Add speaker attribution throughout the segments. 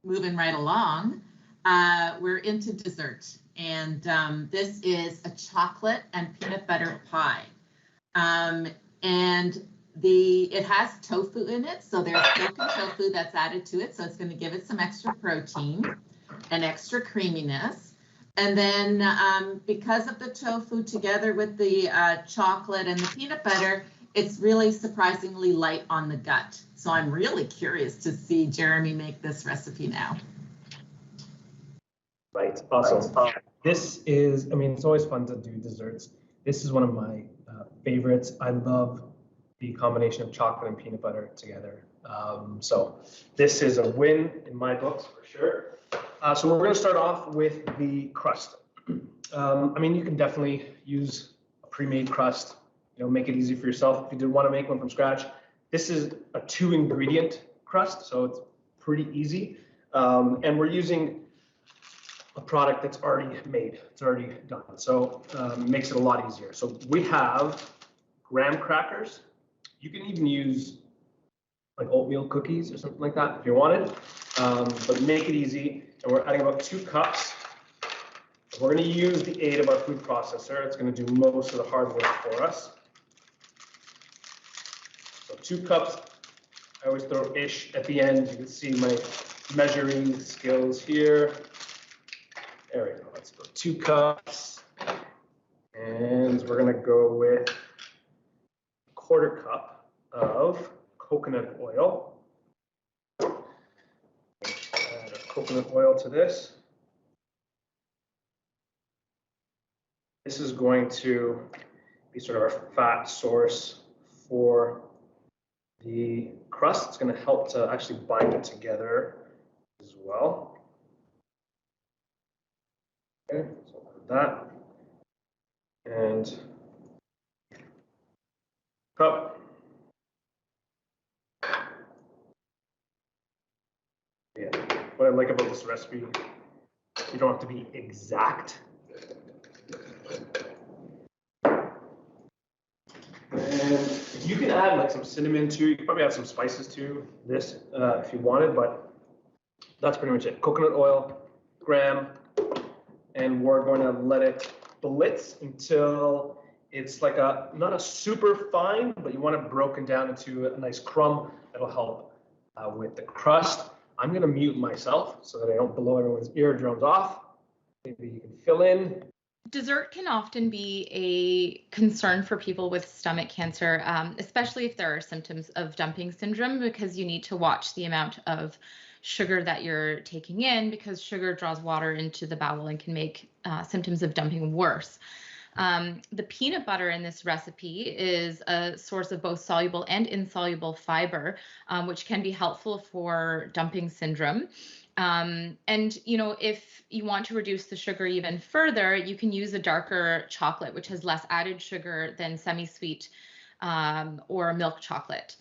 Speaker 1: moving right along, we're into dessert. And this is a chocolate and peanut butter pie. And it has tofu in it. So there's silken tofu that's added to it. So it's going to give it some extra protein and extra creaminess. And then because of the tofu together with the chocolate and the peanut butter, it's really surprisingly light on the gut. So I'm really curious to see Jeremy make this recipe now.
Speaker 2: Right, awesome. This is, I mean, it's always fun to do desserts. This is one of my favorites. I love the combination of chocolate and peanut butter together. So this is a win in my books for sure. So we're going to start off with the crust. I mean, you can definitely use a pre-made crust, you know, make it easy for yourself. If you did want to make one from scratch, this is a 2-ingredient crust, so it's pretty easy. And we're using a product that's already made, it's already done. So it makes it a lot easier. So we have graham crackers. You can even use like oatmeal cookies or something like that if you wanted, but make it easy. And we're adding about 2 cups. We're going to use the aid of our food processor. It's going to do most of the hard work for us. So 2 cups. I always throw ish at the end. You can see my measuring skills here. There we go. Let's go 2 cups. And we're going to go with 1/4 cup of coconut oil. Add our coconut oil to this. This is going to be sort of our fat source for the crust. It's going to help to actually bind it together as well. Okay, so put that. And cup. Yeah, what I like about this recipe, you don't have to be exact. And you can add like some cinnamon too. You can probably add some spices to this if you wanted, but that's pretty much it. Coconut oil, graham, and we're going to let it blitz until it's like not a super fine, but you want it broken down into a nice crumb that'll help with the crust. I'm going to mute myself so that I don't blow everyone's eardrums off. Maybe you can fill in.
Speaker 3: Dessert can often be a concern for people with stomach cancer, especially if there are symptoms of dumping syndrome, because you need to watch the amount of sugar that you're taking in, because sugar draws water into the bowel and can make symptoms of dumping worse. The peanut butter in this recipe is a source of both soluble and insoluble fiber, which can be helpful for dumping syndrome. And, you know, if you want to reduce the sugar even further, you can use a darker chocolate, which has less added sugar than semi-sweet or milk chocolate.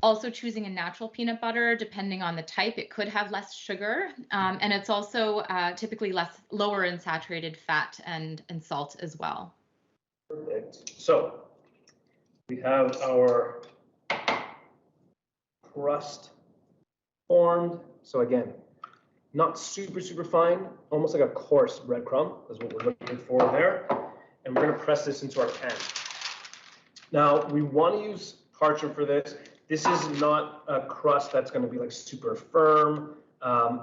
Speaker 3: Also, choosing a natural peanut butter, depending on the type, it could have less sugar, and it's also typically lower in saturated fat and salt as well.
Speaker 2: Perfect. So we have our crust formed. So again, not super fine, almost like a coarse breadcrumb is what we're looking for there. And we're going to press this into our pan. Now we want to use parchment for this. This is not a crust that's going to be like super firm.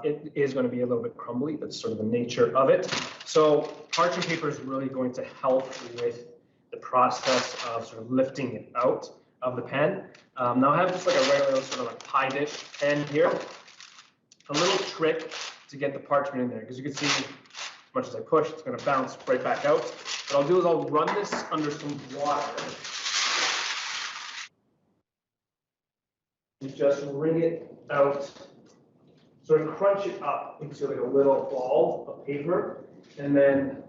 Speaker 2: It is going to be a little bit crumbly. That's sort of the nature of it. So parchment paper is really going to help with the process of sort of lifting it out of the pan. Now I have just like a regular sort of like pie dish pan here. A little trick to get the parchment in there, because you can see as much as I push, it's going to bounce right back out. What I'll do is I'll run this under some water. And just wring it out, sort of crunch it up into like a little ball of paper, and then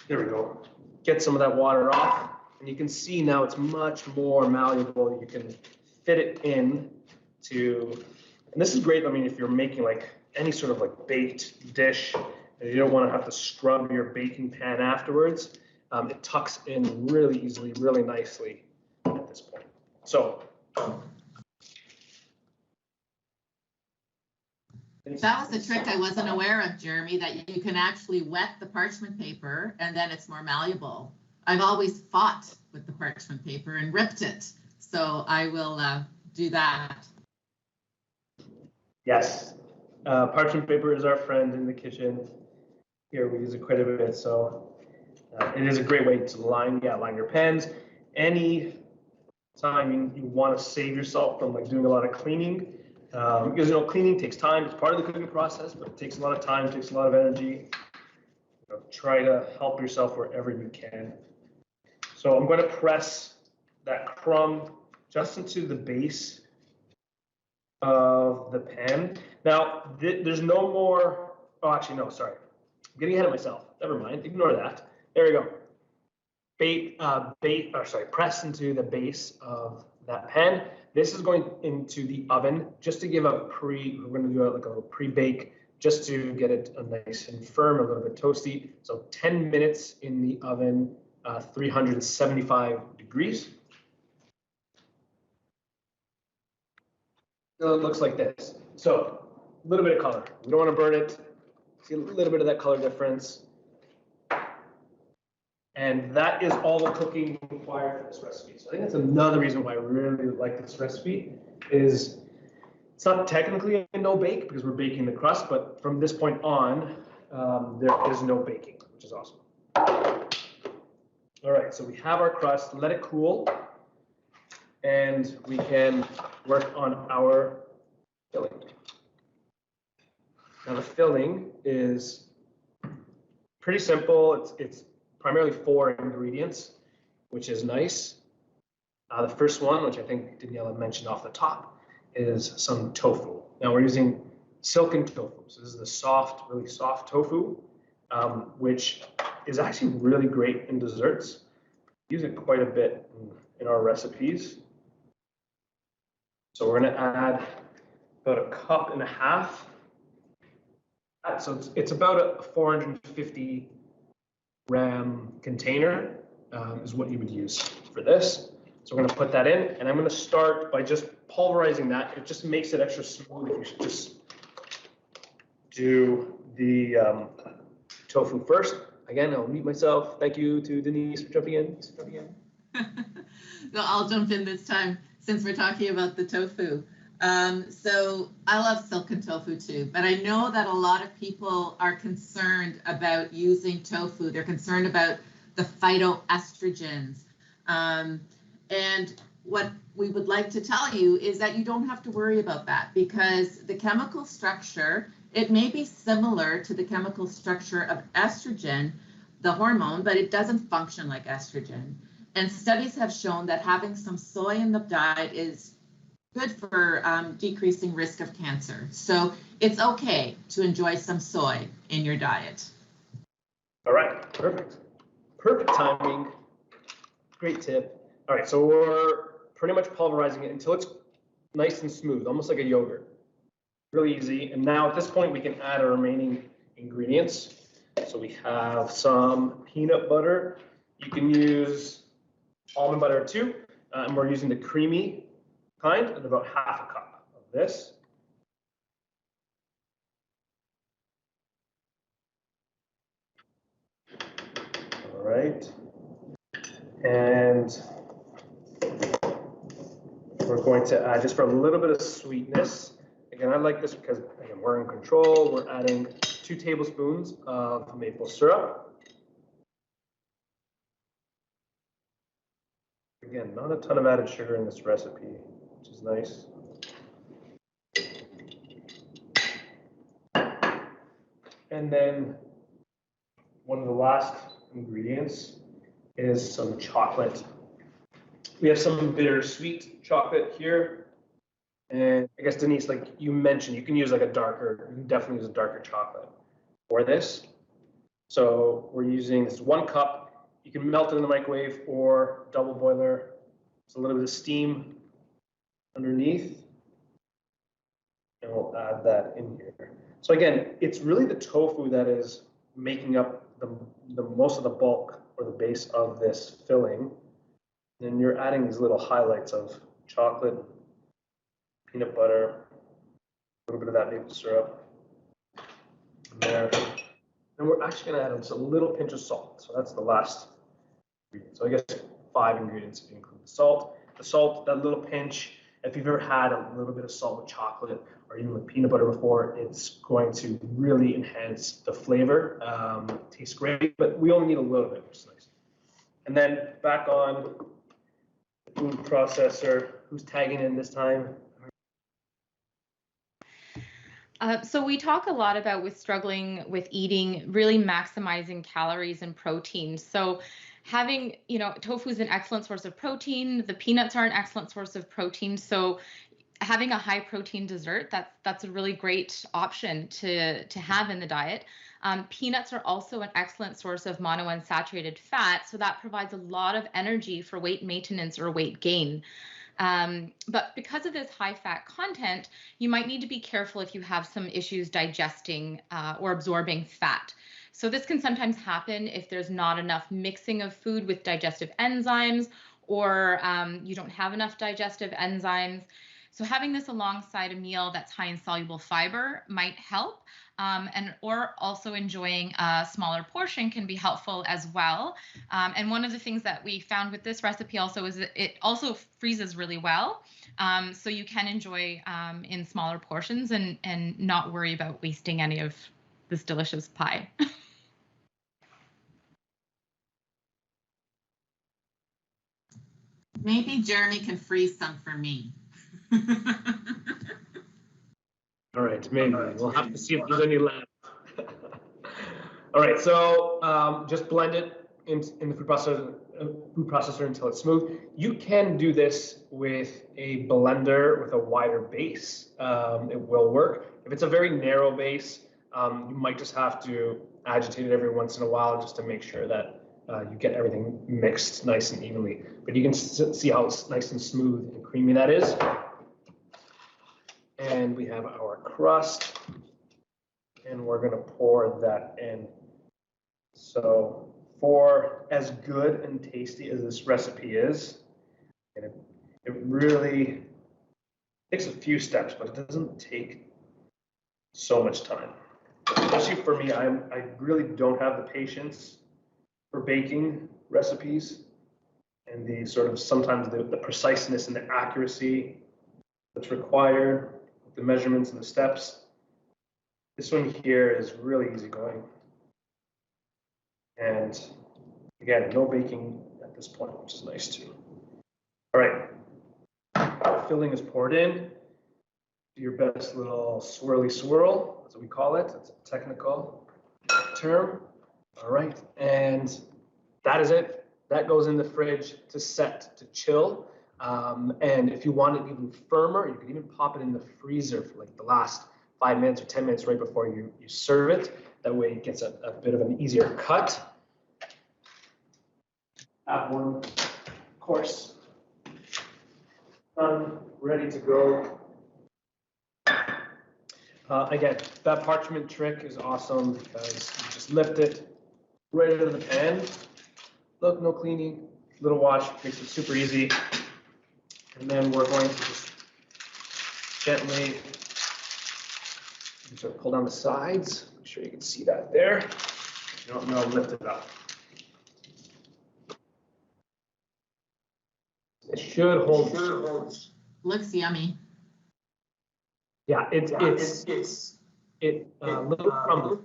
Speaker 2: there we go. Get some of that water off, and you can see now it's much more malleable. You can fit it in to, and this is great. I mean, if you're making like any sort of like baked dish, and you don't want to have to scrub your baking pan afterwards, it tucks in really easily, really nicely at this point. So
Speaker 1: That was a trick I wasn't aware of, Jeremy, that you can actually wet the parchment paper and then it's more malleable. I've always fought with the parchment paper and ripped it. So I will do that.
Speaker 2: Yes, parchment paper is our friend in the kitchen. Here we use it quite a bit, so it is a great way to line your pens. Any time you want to save yourself from like doing a lot of cleaning, because cleaning takes time. It's part of the cooking process, but it takes a lot of time, takes a lot of energy. Try to help yourself wherever you can. So I'm going to press that crumb just into the base of the pan. Now, there's no more, oh, actually, no, sorry. I'm getting ahead of myself. Never mind, ignore that. There we go. Press into the base of that pan. This is going into the oven just to give we're going to do like a little pre-bake just to get it nice and firm, a little bit toasty. So 10 minutes in the oven, 375 degrees. So it looks like this. So a little bit of color. We don't want to burn it. See a little bit of that color difference. And that is all the cooking required for this recipe. So I think that's another reason why I really like this recipe is it's not technically a no bake because we're baking the crust, but from this point on, there is no baking, which is awesome. All right, so we have our crust, let it cool, and we can work on our filling. Now the filling is pretty simple. It's primarily 4 ingredients, which is nice. The first one, which I think Daniela mentioned off the top, is some tofu. Now we're using silken tofu. So this is the soft, really soft tofu, which is actually really great in desserts. We use it quite a bit in our recipes. So we're going to add about 1.5 cups. So it's about a 450 gram container is what you would use for this. So we're going to put that in, and I'm going to start by just pulverizing that. It just makes it extra smooth if you should just do the tofu first. Again, I'll mute myself. Thank you to Denise for jumping in.
Speaker 1: No, I'll jump in this time since we're talking about the tofu. So I love silken tofu too, but I know that a lot of people are concerned about using tofu. They're concerned about the phytoestrogens. And what we would like to tell you is that you don't have to worry about that because the chemical structure, it may be similar to the chemical structure of estrogen, the hormone, but it doesn't function like estrogen. And studies have shown that having some soy in the diet is good for decreasing risk of cancer. So it's okay to enjoy some soy in your diet.
Speaker 2: All right, perfect. Perfect timing. Great tip. All right, so we're pretty much pulverizing it until it's nice and smooth, almost like a yogurt. Really easy. And now at this point, we can add our remaining ingredients. So we have some peanut butter. You can use almond butter too, and we're using the creamy kind, and about 1/2 cup of this. All right. And we're going to add, just for a little bit of sweetness. Again, I like this because, again, we're in control. We're adding 2 tablespoons of maple syrup. Again, not a ton of added sugar in this recipe, which is nice. And then one of the last ingredients is some chocolate. We have some bittersweet chocolate here. And I guess, Denise, like you mentioned, you can use like you can definitely use a darker chocolate for this. So we're using this 1 cup. You can melt it in the microwave or double boiler. It's a little bit of steam underneath. And we'll add that in here. So again, it's really the tofu that is making up the most of the bulk or the base of this filling. And you're adding these little highlights of chocolate, peanut butter, a little bit of that maple syrup. there. And we're actually going to add just a little pinch of salt. So that's the last ingredient. So I guess 5 ingredients if you include the salt. The salt, that little pinch. If you've ever had a little bit of salt with chocolate or even with peanut butter before, it's going to really enhance the flavor. Tastes great, but we only need a little bit, which is nice. And then back on the food processor. Who's tagging in this time?
Speaker 3: So we talk a lot about with struggling with eating, really maximizing calories and protein. So having, tofu is an excellent source of protein. The peanuts are an excellent source of protein. So having a high protein dessert, that's a really great option to have in the diet. Peanuts are also an excellent source of monounsaturated fat. So that provides a lot of energy for weight maintenance or weight gain. But because of this high fat content, you might need to be careful if you have some issues digesting or absorbing fat. So this can sometimes happen if there's not enough mixing of food with digestive enzymes, or you don't have enough digestive enzymes. So having this alongside a meal that's high in soluble fiber might help, or also enjoying a smaller portion can be helpful as well. And one of the things that we found with this recipe also is that it also freezes really well. So you can enjoy in smaller portions and not worry about wasting any of this delicious pie.
Speaker 1: Maybe Jeremy can freeze some for me.
Speaker 2: All right, maybe. We'll have to see if there's any left. All right, so just blend it in the food processor until it's smooth. You can do this with a blender with a wider base. It will work. If it's a very narrow base, you might just have to agitate it every once in a while just to make sure that you get everything mixed nice and evenly. But you can see how nice and smooth and creamy that is. And we have our crust, and we're going to pour that in. So for as good and tasty as this recipe is, and it really takes a few steps, but it doesn't take so much time. Especially for me, I really don't have the patience for baking recipes and the sort of sometimes the preciseness and the accuracy that's required, the measurements and the steps. This one here is really easy going. And again, no baking at this point, which is nice too. All right, filling is poured in. Do your best little swirly swirl, that's what we call it. It's a technical term. All right, and that is it. That goes in the fridge to set, to chill. And if you want it even firmer, you can even pop it in the freezer for like the last 5 minutes or 10 minutes right before you serve it. That way it gets a bit of an easier cut. Have one, of course, done, ready to go. Again, that parchment trick is awesome because you just lift it right out of the pan. Look, no cleaning, little wash, makes it super easy. And then we're going to just gently sort of pull down the sides. Make sure you can see that there. If you don't know, lift it up. It should hold.
Speaker 1: Looks yummy.
Speaker 2: Yeah, it's little crumbly,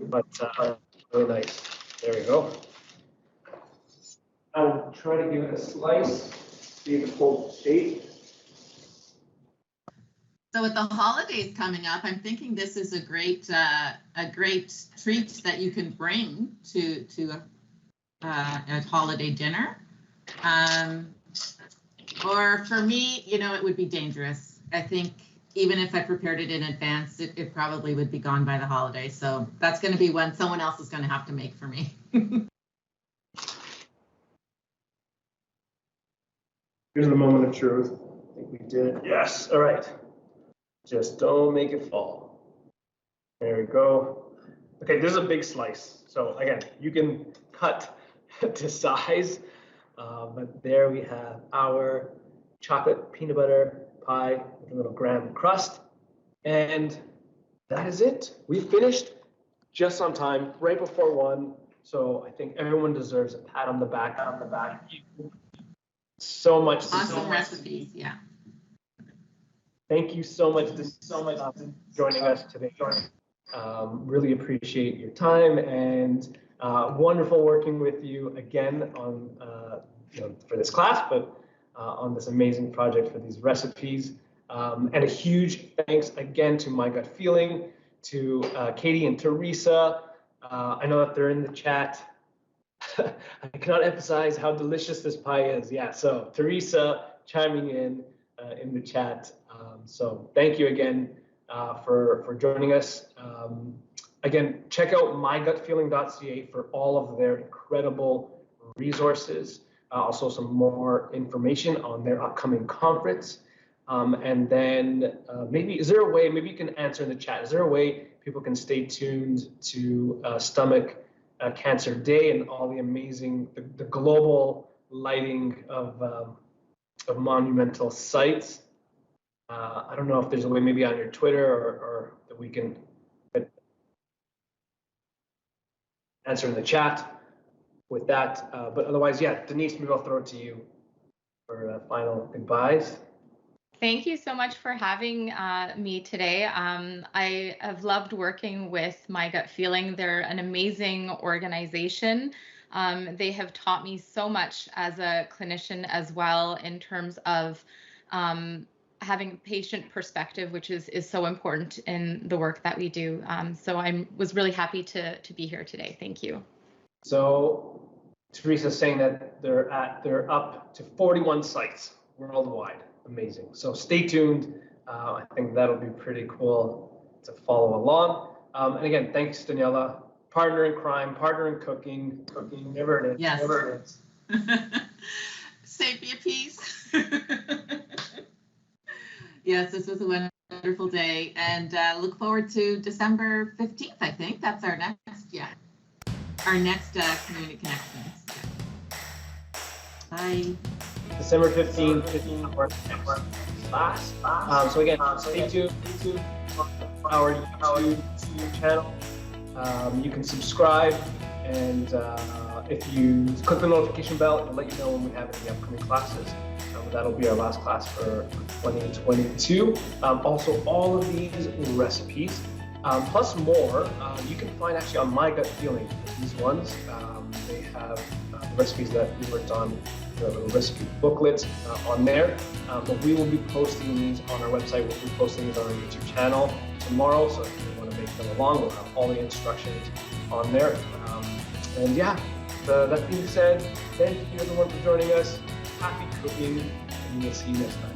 Speaker 2: but really nice. There we go. I'll try to give it a slice, see if it holds shape.
Speaker 1: So with the holidays coming up, I'm thinking this is a great treat that you can bring to a holiday dinner. Or for me, it would be dangerous. I think even if I prepared it in advance, it probably would be gone by the holiday. So that's going to be one someone else is going to have to make for me.
Speaker 2: Here's the moment of truth. I think we did. Yes. All right. Just don't make it fall. There we go. Okay, this is a big slice. So again, you can cut to size, but there we have our chocolate peanut butter pie with a little graham crust. And that is it. We finished just on time, right before 1. So I think everyone deserves a pat on the back. So much.
Speaker 1: Awesome recipes, yeah.
Speaker 2: Thank you so much for joining us today. Really appreciate your time, and wonderful working with you again on for this class, but on this amazing project for these recipes. And a huge thanks again to My Gut Feeling, to Katy and Teresa. I know that they're in the chat. I cannot emphasize how delicious this pie is. Yeah, so Teresa chiming in the chat. So thank you again for joining us. Again, check out mygutfeeling.ca for all of their incredible resources. Also some more information on their upcoming conference. And then maybe you can answer in the chat, is there a way people can stay tuned to Stomach Cancer Day and all the amazing, the global lighting of monumental sites? I don't know if there's a way maybe on your Twitter or that we can answer in the chat with that. But otherwise, yeah, Denise, maybe I'll throw it to you for final goodbyes.
Speaker 3: Thank you so much for having me today. I have loved working with My Gut Feeling. They're an amazing organization. They have taught me so much as a clinician as well in terms of having patient perspective, which is so important in the work that we do. So I was really happy to be here today. Thank you.
Speaker 2: So Teresa's saying that they're up to 41 sites worldwide. Amazing. So stay tuned. I think that'll be pretty cool to follow along. And again, thanks, Daniela. Partner in crime, partner in cooking, never it is.
Speaker 1: Yes.
Speaker 2: Never it is.
Speaker 1: Save me a piece. Yes, this was a wonderful day, and look forward to December 15th, I think. That's our next, Community Connections. Bye.
Speaker 2: December 15th, our class. So again, stay tuned to our YouTube channel. You can subscribe, and if you click the notification bell, it'll let you know when we have any upcoming classes. That'll be our last class for 2022. Also, all of these recipes, plus more, you can find actually on My Gut Feeling. These ones, they have the recipes that we worked on, the recipe booklet on there. But we will be posting these on our website. We'll be posting these on our YouTube channel tomorrow. So if you want to make them along, we'll have all the instructions on there. And yeah, that being said, thank you everyone for joining us. Happy cooking, and we'll see you next time.